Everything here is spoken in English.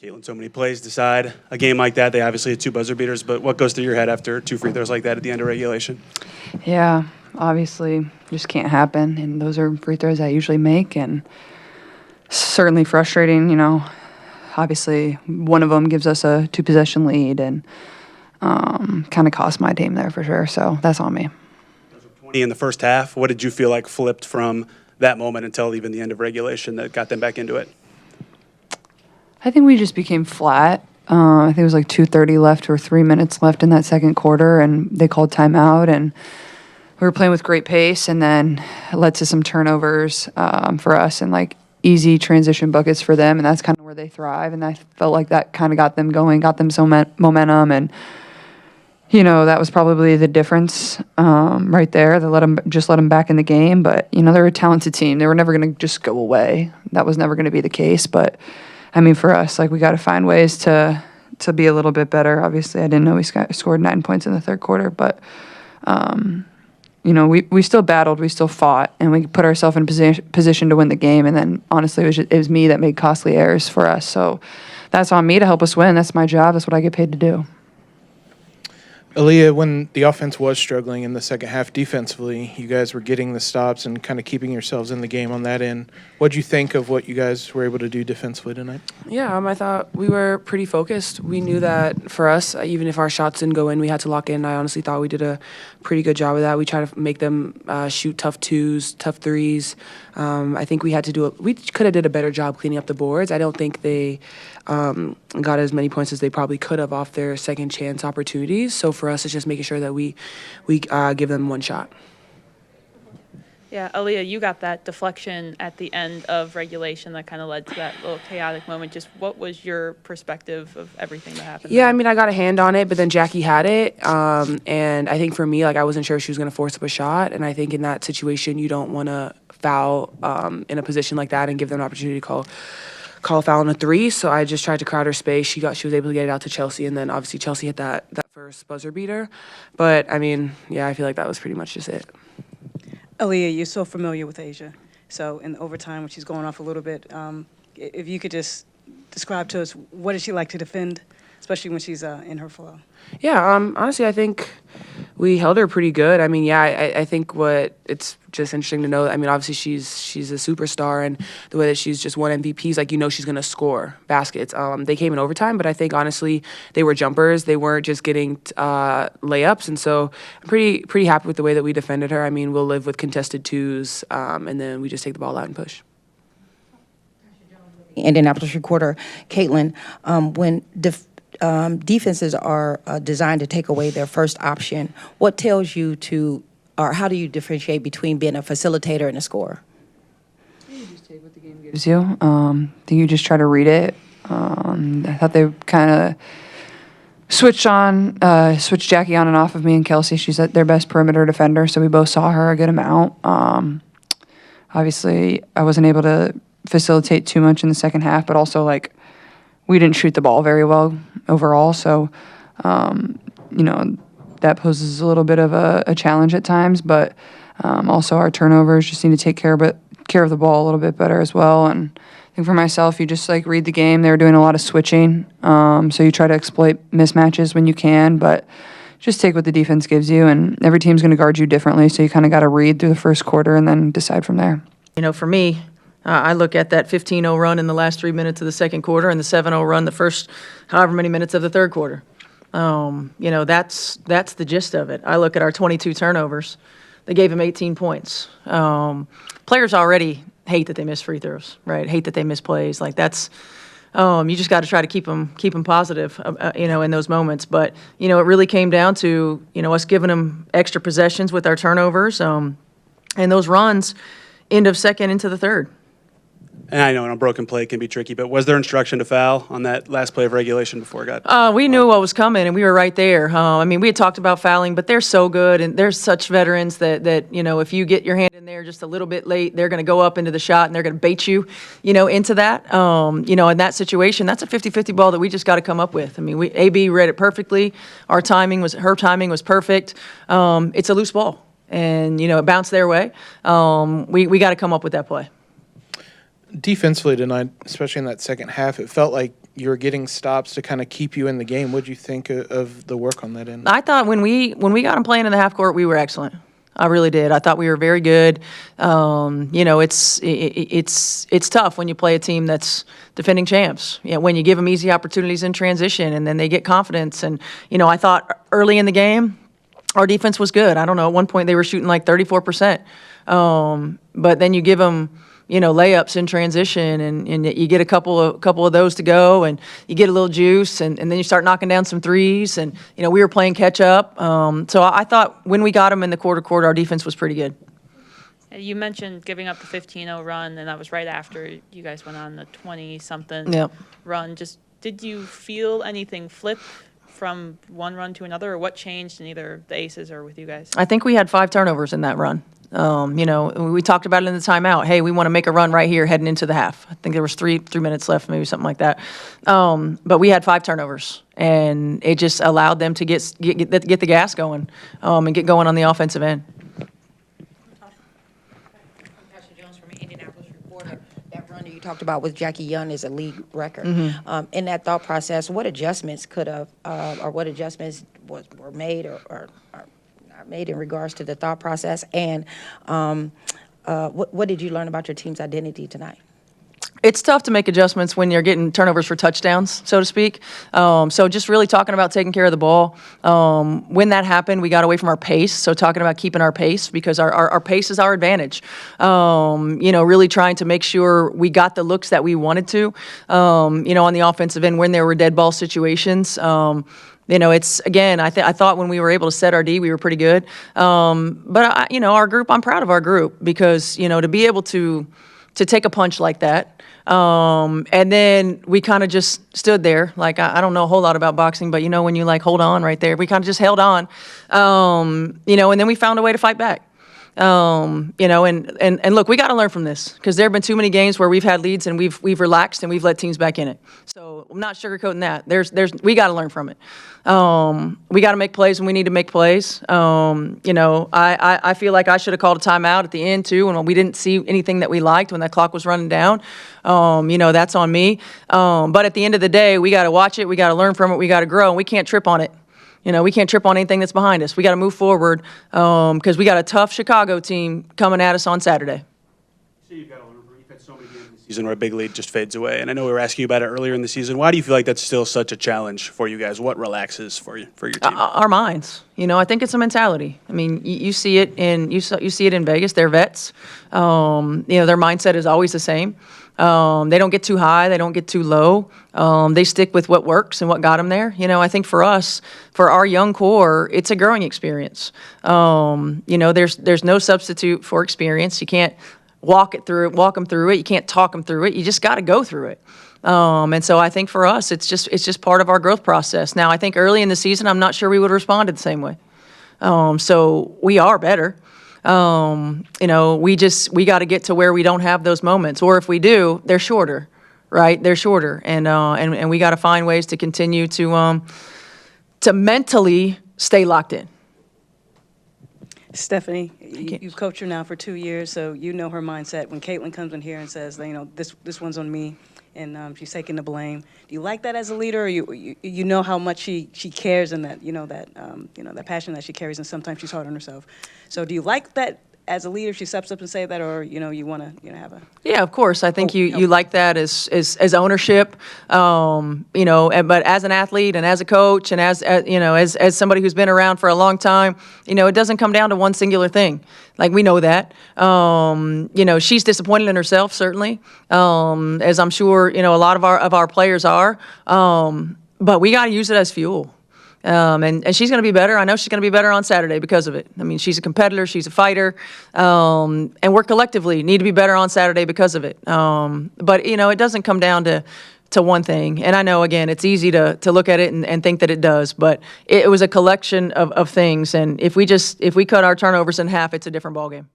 Caitlin, so many plays decide a game like that. They obviously had 2 buzzer beaters, but what goes through your head after 2 free throws like that at the end of regulation? Yeah, obviously, just can't happen. And those are free throws I usually make, and certainly frustrating. Obviously, one of them gives us a 2-possession lead, and kind of cost my team there for sure. So that's on me. 20 in the first half. What did you feel like flipped from that moment until even the end of regulation that got them back into it? I think we just became flat. I think it was like 2:30 left or 3 minutes left in that second quarter, and they called timeout, and we were playing with great pace, and then it led to some turnovers for us and like easy transition buckets for them, and that's kind of where they thrive. And I felt like that kind of got them going, got them some momentum, and that was probably the difference right there. They let them back in the game, but they're a talented team. They were never going to just go away. That was never going to be the case, but. I mean, for us, we got to find ways to be a little bit better. Obviously, I didn't know we scored 9 points in the third quarter, but, we still battled, we still fought, and we put ourselves in position to win the game. And then, honestly, it was me that made costly errors for us. So that's on me to help us win. That's my job. That's what I get paid to do. Aliyah, when the offense was struggling in the second half defensively, you guys were getting the stops and kind of keeping yourselves in the game on that end. What did you think of what you guys were able to do defensively tonight? Yeah, I thought we were pretty focused. We knew that for us, even if our shots didn't go in, we had to lock in. I honestly thought we did a pretty good job of that. We tried to make them shoot tough 2s, tough 3s. I think we could have did a better job cleaning up the boards. I don't think they got as many points as they probably could have off their second chance opportunities. So for us, it's just making sure that we give them one shot. Yeah, Aliyah, you got that deflection at the end of regulation that kind of led to that little chaotic moment. Just what was your perspective of everything that happened? Yeah, I got a hand on it, but then Jackie had it. And I think for me, I wasn't sure if she was going to force up a shot. And I think in that situation, you don't want to foul in a position like that and give them an opportunity to call a foul on a 3. So I just tried to crowd her space. She was able to get it out to Chelsea, and then obviously Chelsea hit that first buzzer beater. But I feel like that was pretty much just it. Aliyah, you're so familiar with Asia. So in overtime, when she's going off a little bit, if you could just describe to us, what does she like to defend, especially when she's in her flow? Yeah, honestly, I think we held her pretty good. I think it's just interesting to know. Obviously she's a superstar, and the way that she's just won MVPs, she's gonna score baskets. They came in overtime, but I think honestly they were jumpers. They weren't just getting layups, and so I'm pretty happy with the way that we defended her. We'll live with contested 2s, and then we just take the ball out and push. Indianapolis recorder Caitlin, when defenses are designed to take away their first option, what tells you or how do you differentiate between being a facilitator and a scorer? You just take what the game gives you. You just try to read it. I thought they kind of switched Jackie on and off of me and Kelsey. She's their best perimeter defender, so we both saw her a good amount. Obviously, I wasn't able to facilitate too much in the second half, but also we didn't shoot the ball very well overall, so that poses a little bit of a challenge at times. But also our turnovers just need to take care of the ball a little bit better as well. And I think for myself, you just read the game. They were doing a lot of switching, so you try to exploit mismatches when you can, but just take what the defense gives you. And every team's going to guard you differently, so you kind of got to read through the first quarter and then decide from there. For me, I look at that 15-0 run in the last 3 minutes of the second quarter and the 7-0 run the first however many minutes of the third quarter. That's the gist of it. I look at our 22 turnovers. They gave him 18 points. Players already hate that they miss free throws, right? Hate that they miss plays. That's you just got to try to keep them positive, in those moments. But it really came down to us giving them extra possessions with our turnovers, and those runs end of second into the third. And I know on a broken play it can be tricky, but was there instruction to foul on that last play of regulation before it got? We knew what was coming, and we were right there. We had talked about fouling, but they're so good, and they're such veterans that if you get your hand in there just a little bit late, they're going to go up into the shot, and they're going to bait you, into that. In that situation, that's a 50-50 ball that we just got to come up with. AB read it perfectly. Her timing was perfect. It's a loose ball, and it bounced their way. We got to come up with that play. Defensively tonight, especially in that second half, it felt like you were getting stops to kind of keep you in the game. What did you think of the work on that end? I thought when we got them playing in the half court, we were excellent. I really did. I thought we were very good. It's tough when you play a team that's defending champs. When you give them easy opportunities in transition, and then they get confidence. And I thought early in the game, our defense was good. I don't know. At one point, they were shooting like 34%. But then you give them, layups in transition, and you get a couple of those to go, and you get a little juice, and then you start knocking down some threes, and we were playing catch up. So I thought when we got them in the quarter, our defense was pretty good. You mentioned giving up the 15-0 run, and that was right after you guys went on the 20-something Yep. run. Just did you feel anything flip from one run to another, or what changed in either the Aces or with you guys? I think we had 5 turnovers in that run. We talked about it in the timeout. Hey, we want to make a run right here heading into the half. I think there was three minutes left, maybe something like that. But we had 5 turnovers, and it just allowed them to get the gas going, and get going on the offensive end. Pastor Jones from Indianapolis Reporter. That run that you talked about with Jackie Young is a league record. In that thought process, what adjustments could have, or what adjustments were made or not made in regards to the thought process? And what did you learn about your team's identity tonight? It's tough to make adjustments when you're getting turnovers for touchdowns, so to speak. So just really talking about taking care of the ball. When that happened, we got away from our pace. So talking about keeping our pace, because our pace is our advantage. Really trying to make sure we got the looks that we wanted to, on the offensive end when there were dead ball situations. It's, again, I thought when we were able to set our D, we were pretty good. But, our group, I'm proud of our group, because, to be able to take a punch like that. And then we kind of just stood there. Like, I don't know a whole lot about boxing, but when you hold on right there, we kind of just held on, and then we found a way to fight back. And look, we got to learn from this, because there have been too many games where we've had leads and we've relaxed and we've let teams back in it. So I'm not sugarcoating that. We got to learn from it. We got to make plays when we need to make plays. I feel like I should have called a timeout at the end too, when we didn't see anything that we liked when that clock was running down. That's on me. But at the end of the day, we got to watch it. We got to learn from it. We got to grow, and we can't trip on it. We can't trip on anything that's behind us. We got to move forward, because we got a tough Chicago team coming at us on Saturday. So you've got to learn from. You've had so many games in the season where a big lead just fades away. And I know we were asking you about it earlier in the season. Why do you feel like that's still such a challenge for you guys? What relaxes for your team? Our minds. I think it's a mentality. I mean, you see it in Vegas. They're vets. Their mindset is always the same. They don't get too high. They don't get too low. They stick with what works and what got them there. I think for us, for our young core, it's a growing experience. There's no substitute for experience. You can't walk them through it. You can't talk them through it. You just got to go through it. And so I think for us, it's just part of our growth process. Now, I think early in the season, I'm not sure we would have responded the same way. So we are better. We got to get to where we don't have those moments, or if we do, they're shorter, right? They're shorter, and we got to find ways to continue to mentally stay locked in. Stephanie, you've coached her now for 2 years, so you know her mindset. When Caitlin comes in here and says, this one's on me, and she's taking the blame. Do you like that as a leader, or you know how much she cares, and that that passion that she carries, and sometimes she's hard on herself. So do you like that as a leader? She steps up and say that, or you want to have a Yeah, of course. I think you like that as ownership, but as an athlete and as a coach and as somebody who's been around for a long time, it doesn't come down to one singular thing. Like, we know that. She's disappointed in herself, certainly, as I'm sure a lot of our players are. But we got to use it as fuel. And she's going to be better. I know she's going to be better on Saturday because of it. I mean, she's a competitor. She's a fighter. And we're collectively need to be better on Saturday because of it. But, it doesn't come down to one thing. And I know, again, it's easy to look at it and think that it does. But it was a collection of things. And if we cut our turnovers in half, it's a different ballgame.